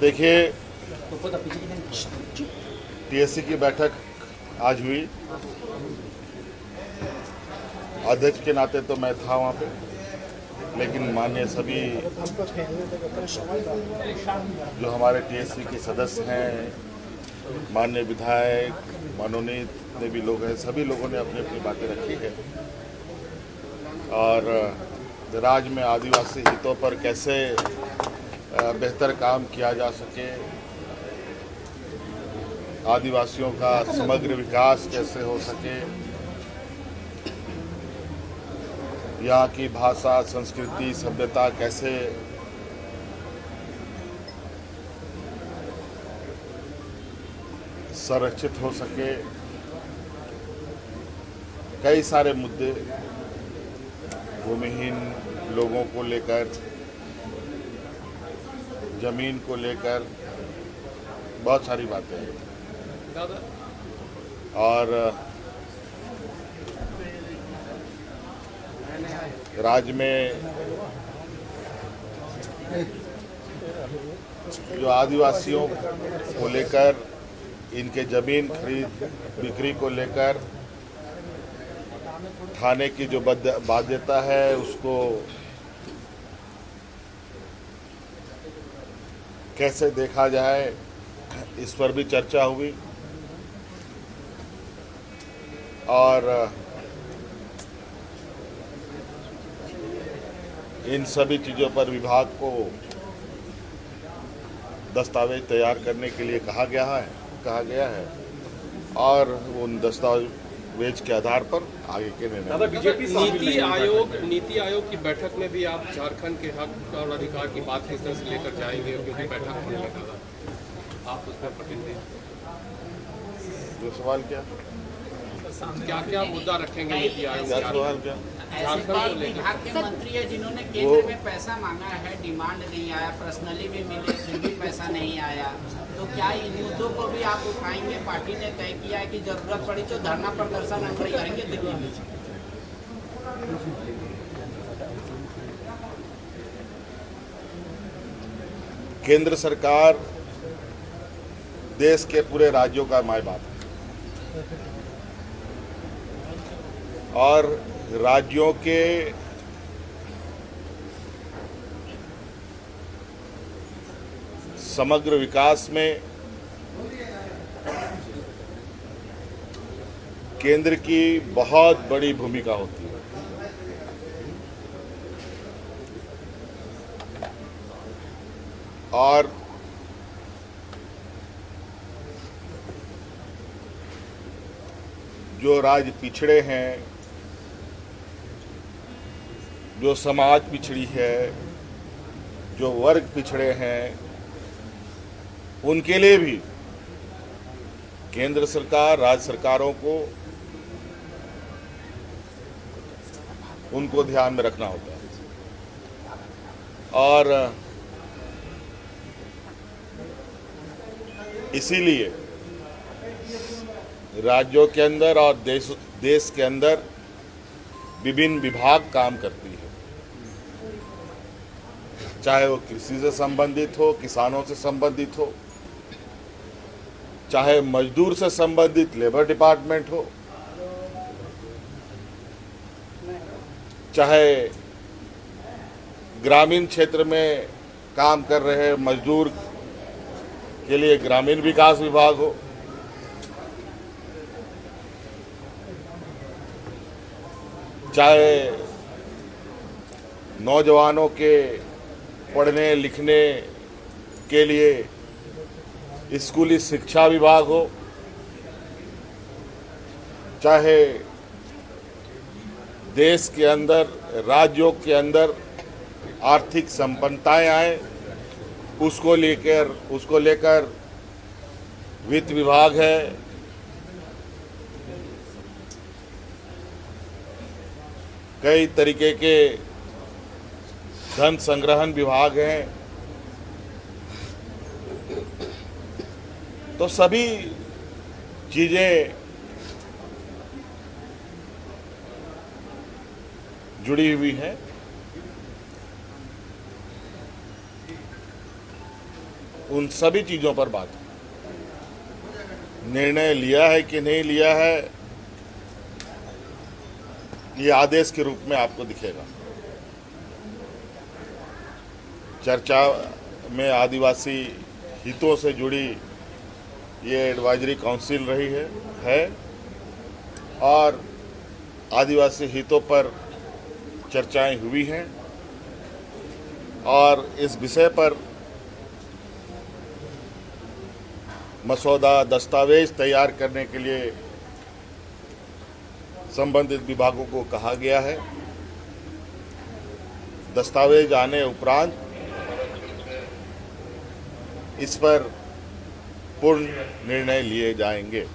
देखिए, टीएससी की बैठक आज हुई। अध्यक्ष के नाते तो मैं था वहाँ पे, लेकिन माननीय सभी जो हमारे टीएससी के सदस्य हैं, माननीय विधायक, मनोनीत ने भी लोग हैं, सभी लोगों ने अपनी अपनी बातें रखी है। और राज्य में आदिवासी हितों पर कैसे बेहतर काम किया जा सके, आदिवासियों का समग्र विकास कैसे हो सके, यहाँ की भाषा, संस्कृति, सभ्यता कैसे संरक्षित हो सके, कई सारे मुद्दे भूमिहीन लोगों को लेकर, जमीन को लेकर बहुत सारी बातें हैं। और राज्य में जो आदिवासियों को लेकर, इनके जमीन खरीद बिक्री को लेकर थाने की जो बाध्यता है, उसको कैसे देखा जाए, इस पर भी चर्चा हुई। और इन सभी चीज़ों पर विभाग को दस्तावेज तैयार करने के लिए कहा गया है और उन दस्तावेज के आधार पर आगे के निर्णय। बीजेपी नीति आयोग की बैठक में भी आप झारखंड के हक और अधिकार की बात किस तरह से लेकर जाएंगे, क्योंकि बैठक होने लगा, आप उसमें प्रतिनिधि जो सवाल क्या मुद्दा रखेंगे नीति आयोग? क्या सवाल क्या? विभाग के मंत्री है जिन्होंने केंद्र में पैसा मांगा है, डिमांड नहीं आया, पर्सनली भी मिले फिर भी पैसा नहीं आया, तो क्या इन मुद्दों को भी आप उठाएंगे? पार्टी ने तय किया है कि जरूरत पड़ी तो धरना प्रदर्शन हम करेंगे दिल्ली में। केंद्र सरकार देश के पूरे राज्यों का माय बाप है और राज्यों के समग्र विकास में केंद्र की बहुत बड़ी भूमिका होती है। और जो राज्य पिछड़े हैं, जो समाज पिछड़ी है, जो वर्ग पिछड़े हैं, उनके लिए भी केंद्र सरकार, राज्य सरकारों को उनको ध्यान में रखना होता है। और इसीलिए राज्यों के अंदर और देश के अंदर विभिन्न विभाग काम करती है, चाहे वो कृषि से संबंधित हो, किसानों से संबंधित हो, चाहे मजदूर से संबंधित लेबर डिपार्टमेंट हो, चाहे ग्रामीण क्षेत्र में काम कर रहे मजदूर के लिए ग्रामीण विकास विभाग हो, चाहे नौजवानों के पढ़ने लिखने के लिए स्कूली शिक्षा विभाग हो, चाहे देश के अंदर, राज्यों के अंदर आर्थिक संपन्नताएं आए, उसको लेकर वित्त विभाग है, कई तरीके के धन संग्रहण विभाग हैं। तो सभी चीजें जुड़ी हुई हैं। उन सभी चीज़ों पर बात हुई। निर्णय लिया है कि नहीं लिया है, ये आदेश के रूप में आपको दिखेगा। चर्चा में आदिवासी हितों से जुड़ी ये एडवाइजरी काउंसिल रही है और आदिवासी हितों पर चर्चाएं हुई हैं और इस विषय पर मसौदा दस्तावेज तैयार करने के लिए संबंधित विभागों को कहा गया है। दस्तावेज आने उपरांत इस पर पूर्ण निर्णय लिए जाएंगे।